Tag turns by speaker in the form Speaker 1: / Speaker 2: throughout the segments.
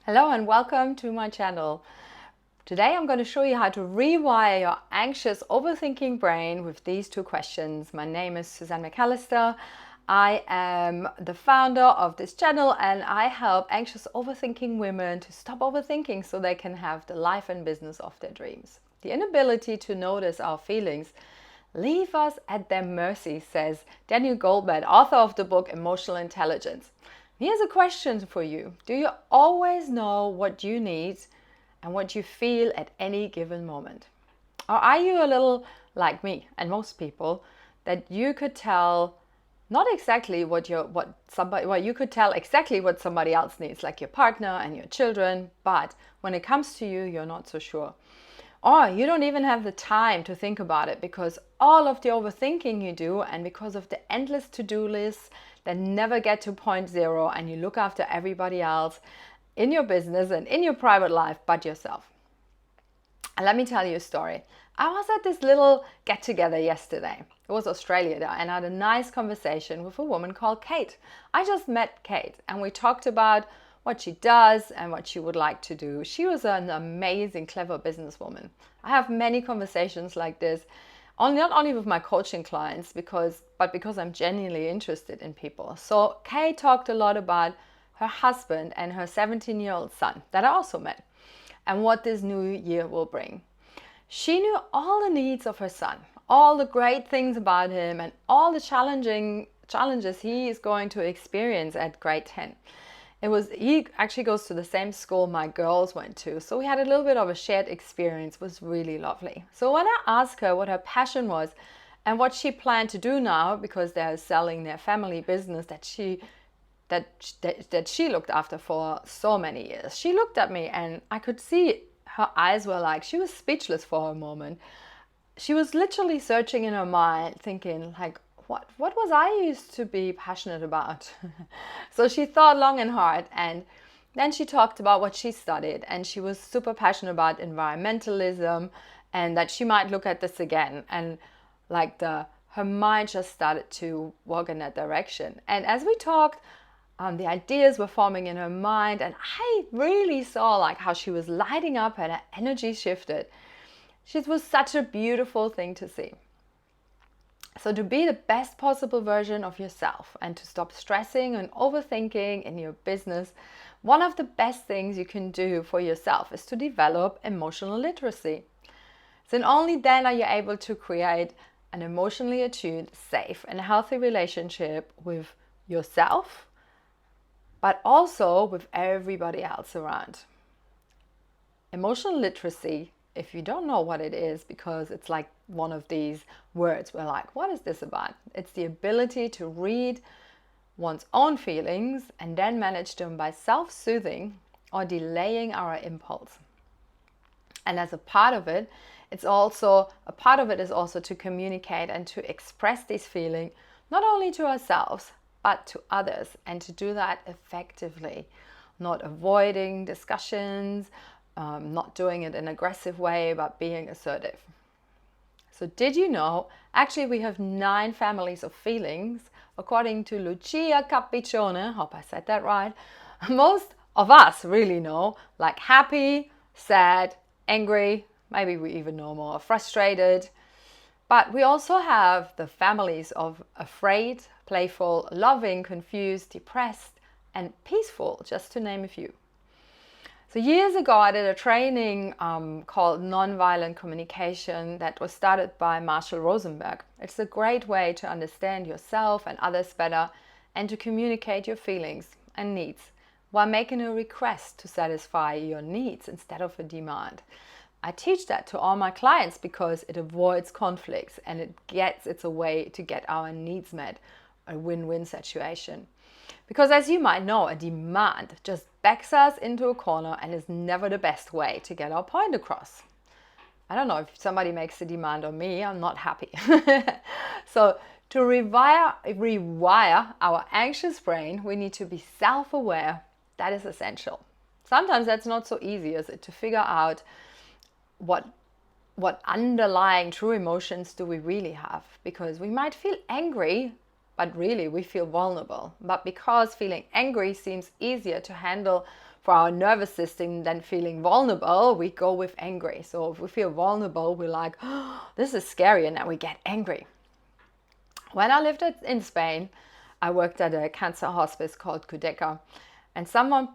Speaker 1: Hello and welcome to my channel. Today I'm going to show you how to rewire your anxious overthinking brain with these two questions. My name is Suzanne McAllister. I am the founder of this channel and I help anxious overthinking women to stop overthinking so they can have the life and business of their dreams. The inability to notice our feelings leave us at their mercy, says Daniel Goldman, author of the book Emotional Intelligence. Here's a question for you. Do you always know what you need and what you feel at any given moment? Or are you a little like me and most people that you could tell not exactly you could tell exactly what somebody else needs, like your partner and your children, but when it comes to you, you're not so sure. Or you don't even have the time to think about it because all of the overthinking you do and because of the endless to-do lists that never get to point zero, and you look after everybody else in your business and in your private life but yourself. And let me tell you a story. I was at this little get-together yesterday. It was Australia and I had a nice conversation with a woman called Kate. I just met Kate and we talked about what she does and what she would like to do. She was an amazing, clever businesswoman. I have many conversations like this, not only with my coaching clients, but because I'm genuinely interested in people. So Kate talked a lot about her husband and her 17-year-old son that I also met and what this new year will bring. She knew all the needs of her son, all the great things about him and all the challenges he is going to experience at grade 10. He actually goes to the same school my girls went to, so we had a little bit of a shared experience. It was really lovely. So when I asked her what her passion was and what she planned to do now, because they're selling their family business that she looked after for so many years, she looked at me and I could see her eyes were like, she was speechless for a moment. She was literally searching in her mind, thinking like, what was I used to be passionate about? So she thought long and hard, and then she talked about what she studied, and she was super passionate about environmentalism and that she might look at this again, and her mind just started to walk in that direction. And as we talked, the ideas were forming in her mind, and I really saw like how she was lighting up and her energy shifted. It was such a beautiful thing to see. So to be the best possible version of yourself and to stop stressing and overthinking in your business, one of the best things you can do for yourself is to develop emotional literacy. So only then are you able to create an emotionally attuned, safe and healthy relationship with yourself, but also with everybody else around. Emotional literacy, if you don't know what it is, because it's like one of these words, we're like, what is this about? It's the ability to read one's own feelings and then manage them by self-soothing or delaying our impulse. And as a part of it, is also to communicate and to express these feelings, not only to ourselves, but to others, and to do that effectively, not avoiding discussions, not doing it in an aggressive way, but being assertive. So did you know, actually we have 9 families of feelings, according to Lucia Capiccione, hope I said that right. Most of us really know, like happy, sad, angry, maybe we even know more, frustrated. But we also have the families of afraid, playful, loving, confused, depressed, and peaceful, just to name a few. So years ago, I did a training called Nonviolent Communication that was started by Marshall Rosenberg. It's a great way to understand yourself and others better and to communicate your feelings and needs while making a request to satisfy your needs instead of a demand. I teach that to all my clients because it avoids conflicts and it's a way to get our needs met, a win-win situation. Because as you might know, a demand just backs us into a corner and is never the best way to get our point across. I don't know, if somebody makes a demand on me, I'm not happy. So to rewire our anxious brain, we need to be self-aware. That is essential. Sometimes that's not so easy, is it, to figure out what underlying true emotions do we really have, because we might feel angry but really we feel vulnerable. But because feeling angry seems easier to handle for our nervous system than feeling vulnerable, we go with angry. So if we feel vulnerable, we're like, oh, this is scary, and then we get angry. When I lived in Spain, I worked at a cancer hospice called Cudeca. And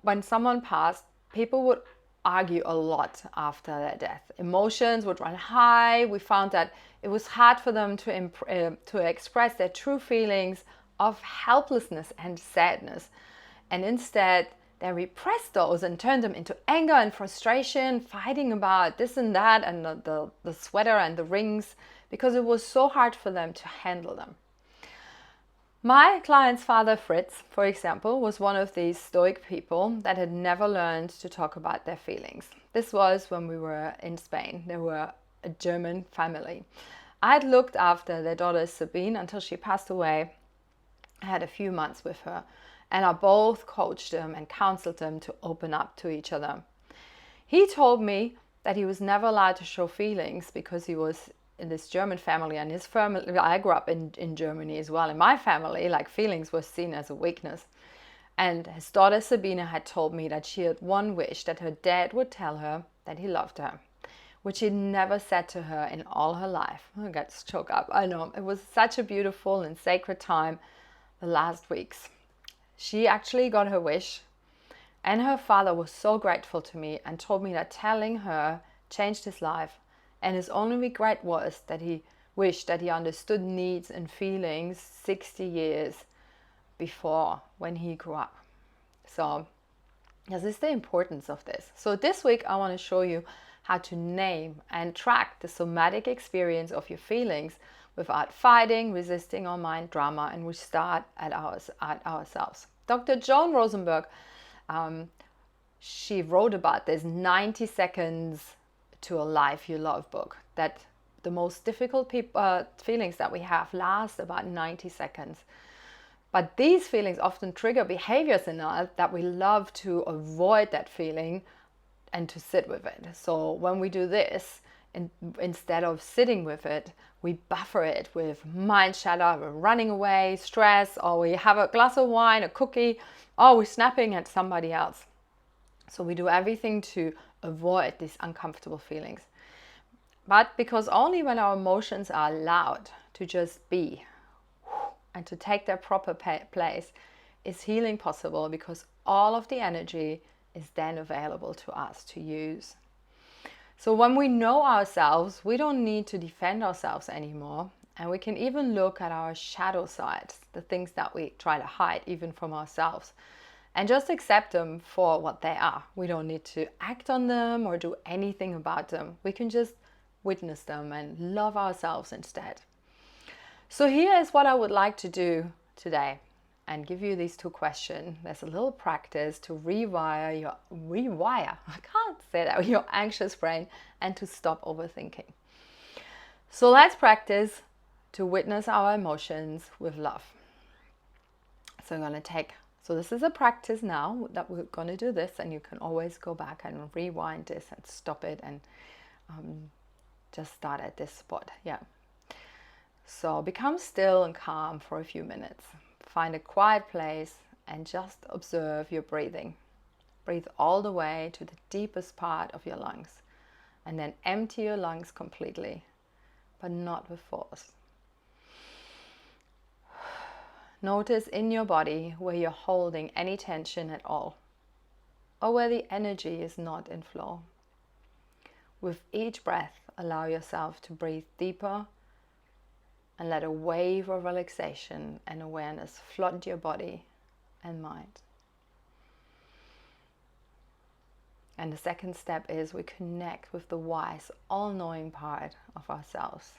Speaker 1: when someone passed, people would argue a lot after their death. Emotions would run high. We found that it was hard for them to express their true feelings of helplessness and sadness. And instead, they repressed those and turned them into anger and frustration, fighting about this and that and the sweater and the rings, because it was so hard for them to handle them. My client's father, Fritz, for example, was one of these stoic people that had never learned to talk about their feelings. This was when we were in Spain. They were a German family. I had looked after their daughter Sabine until she passed away. I had a few months with her, and I both coached them and counseled them to open up to each other. He told me that he was never allowed to show feelings because he was in this German family, and his family, I grew up in Germany as well. In my family, like, feelings were seen as a weakness. And his daughter Sabina had told me that she had one wish, that her dad would tell her that he loved her, which he never said to her in all her life. I got choked up. I know, it was such a beautiful and sacred time the last weeks. She actually got her wish, and her father was so grateful to me and told me that telling her changed his life. And his only regret was that he wished that he understood needs and feelings 60 years before, when he grew up. So this is the importance of this. So this week I want to show you how to name and track the somatic experience of your feelings without fighting, resisting, or mind drama. And we start at ourselves. Dr. Joan Rosenberg, she wrote about this 90 seconds to a life you love book, that the most difficult feelings that we have last about 90 seconds. But these feelings often trigger behaviors in us that we love to avoid that feeling and to sit with it. So when we do this, instead of sitting with it, we buffer it with mind chatter, we're running away, stress, or we have a glass of wine, a cookie, or we're snapping at somebody else. So we do everything to avoid these uncomfortable feelings. But because only when our emotions are allowed to just be and to take their proper place is healing possible, because all of the energy is then available to us to use. So when we know ourselves, we don't need to defend ourselves anymore. And we can even look at our shadow sides, the things that we try to hide even from ourselves, and just accept them for what they are. We don't need to act on them or do anything about them. We can just witness them and love ourselves instead. So here is what I would like to do today, and give you these 2 questions. There's a little practice to rewire, I can't say that, your anxious brain, and to stop overthinking. So let's practice to witness our emotions with love. So I'm going to so this is a practice now that we're going to do this, and you can always go back and rewind this and stop it and just start at this spot. Yeah. So become still and calm for a few minutes. Find a quiet place and just observe your breathing. Breathe all the way to the deepest part of your lungs, and then empty your lungs completely, but not with force. Notice in your body where you're holding any tension at all, or where the energy is not in flow. With each breath, allow yourself to breathe deeper and let a wave of relaxation and awareness flood your body and mind. And the second step is we connect with the wise, all-knowing part of ourselves.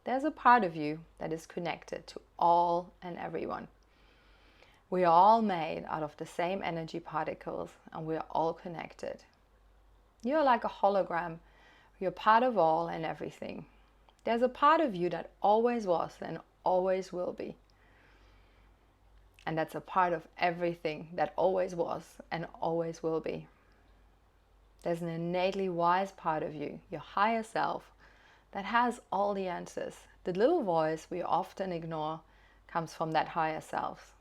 Speaker 1: There's a part of you that is connected to all and everyone. We are all made out of the same energy particles, and we are all connected. You're like a hologram. You're part of all and everything. There's a part of you that always was and always will be. And that's a part of everything that always was and always will be. There's an innately wise part of you, your higher self, that has all the answers. The little voice we often ignore comes from that higher self.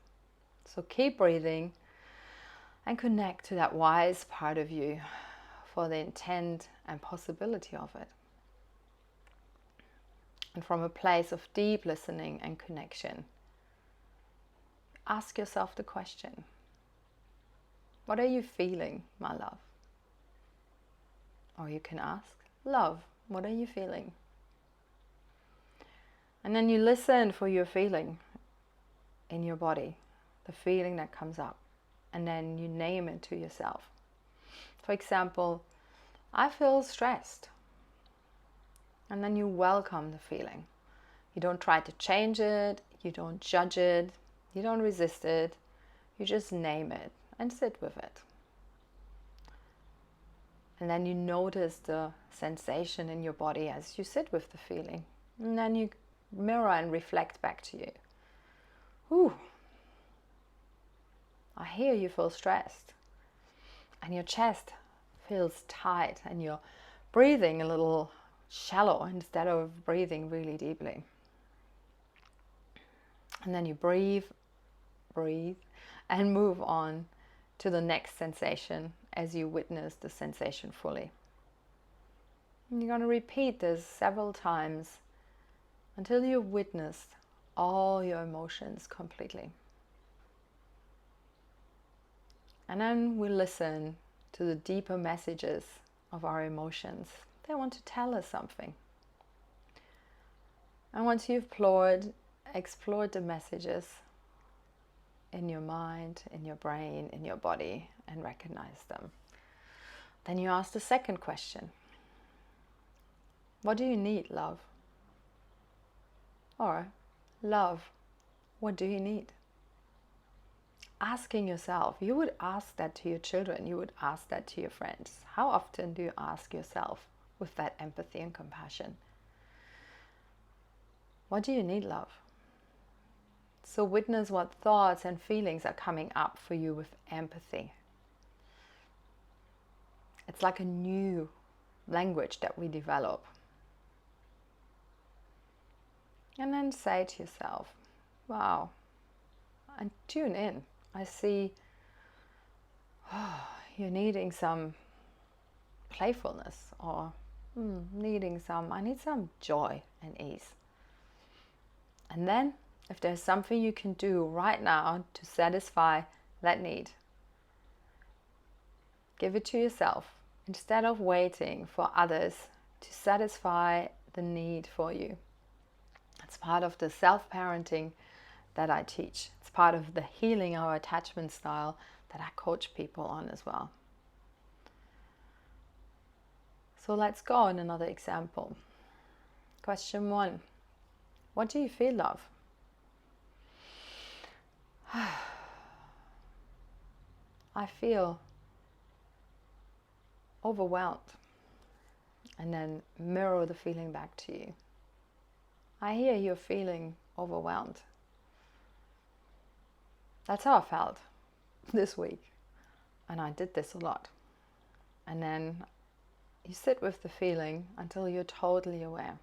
Speaker 1: So keep breathing and connect to that wise part of you for the intent and possibility of it. And from a place of deep listening and connection, ask yourself the question, what are you feeling, my love? Or you can ask, love, what are you feeling? And then you listen for your feeling in your body, the feeling that comes up. And then you name it to yourself. For example, I feel stressed. And then you welcome the feeling. You don't try to change it, you don't judge it, you don't resist it. You just name it and sit with it. And then you notice the sensation in your body as you sit with the feeling. And then you mirror and reflect back to you. Ooh, I hear you feel stressed. And your chest feels tight and you're breathing a little shallow instead of breathing really deeply. And then you breathe, and move on to the next sensation as you witness the sensation fully. And you're going to repeat this several times until you've witnessed all your emotions completely. And then we listen to the deeper messages of our emotions. They want to tell us something. And once you've explored the messages in your mind, in your brain, in your body, and recognize them, then you ask the second question. What do you need, love? Or, love, what do you need? Asking yourself, you would ask that to your children, you would ask that to your friends. How often do you ask yourself with that empathy and compassion? What do you need, love? So witness what thoughts and feelings are coming up for you with empathy. It's like a new language that we develop. And then say to yourself, wow, and tune in. I see you're needing some playfulness, or I need some joy and ease. And then if there's something you can do right now to satisfy that need, give it to yourself instead of waiting for others to satisfy the need for you. It's part of the self-parenting that I teach. It's part of the healing our attachment style that I coach people on as well. So let's go on another example. Question 1. What do you feel, love? I feel overwhelmed. And then mirror the feeling back to you. I hear you're feeling overwhelmed. That's how I felt this week. And I did this a lot. And then you sit with the feeling until you're totally aware.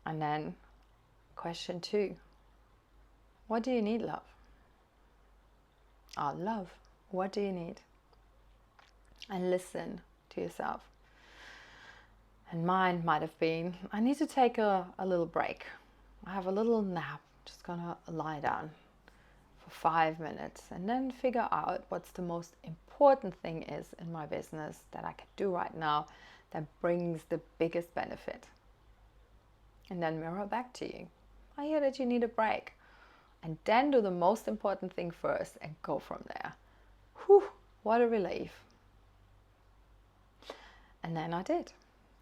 Speaker 1: And then question 2. What do you need, love? Oh, love, what do you need? And listen to yourself. And mine might have been, I need to take a little break. I have a little nap. Just gonna lie down for 5 minutes and then figure out what's the most important thing is in my business that I can do right now that brings the biggest benefit. And then mirror back to you. I hear that you need a break. And then do the most important thing first and go from there. Whew, what a relief. And then I did.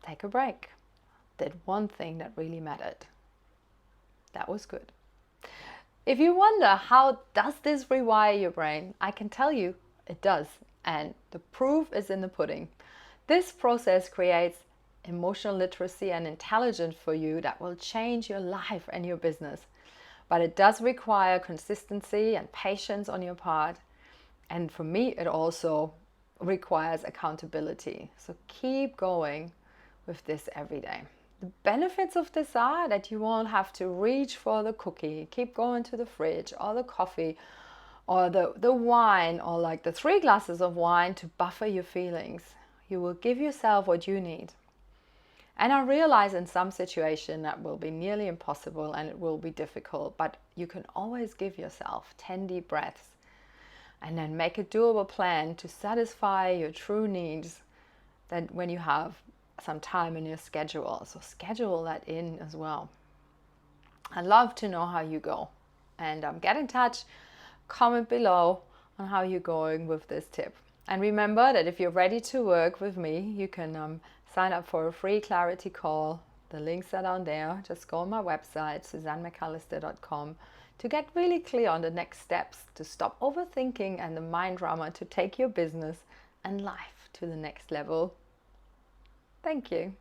Speaker 1: Take a break. Did one thing that really mattered. That was good. If you wonder how does this rewire your brain, I can tell you it does. And the proof is in the pudding. This process creates emotional literacy and intelligence for you that will change your life and your business. But it does require consistency and patience on your part. And for me, it also requires accountability. So keep going with this every day. The benefits of this are that you won't have to reach for the cookie, keep going to the fridge or the coffee or the wine, or like the 3 glasses of wine to buffer your feelings. You will give yourself what you need. And I realize in some situation that will be nearly impossible and it will be difficult, but you can always give yourself 10 deep breaths and then make a doable plan to satisfy your true needs, that when you have some time in your schedule. So schedule that in as well. I'd love to know how you go. And get in touch, comment below on how you're going with this tip. And remember that if you're ready to work with me, you can sign up for a free clarity call. The links are down there. Just go on my website, SuzanneMcAllister.com, to get really clear on the next steps to stop overthinking and the mind drama, to take your business and life to the next level. Thank you.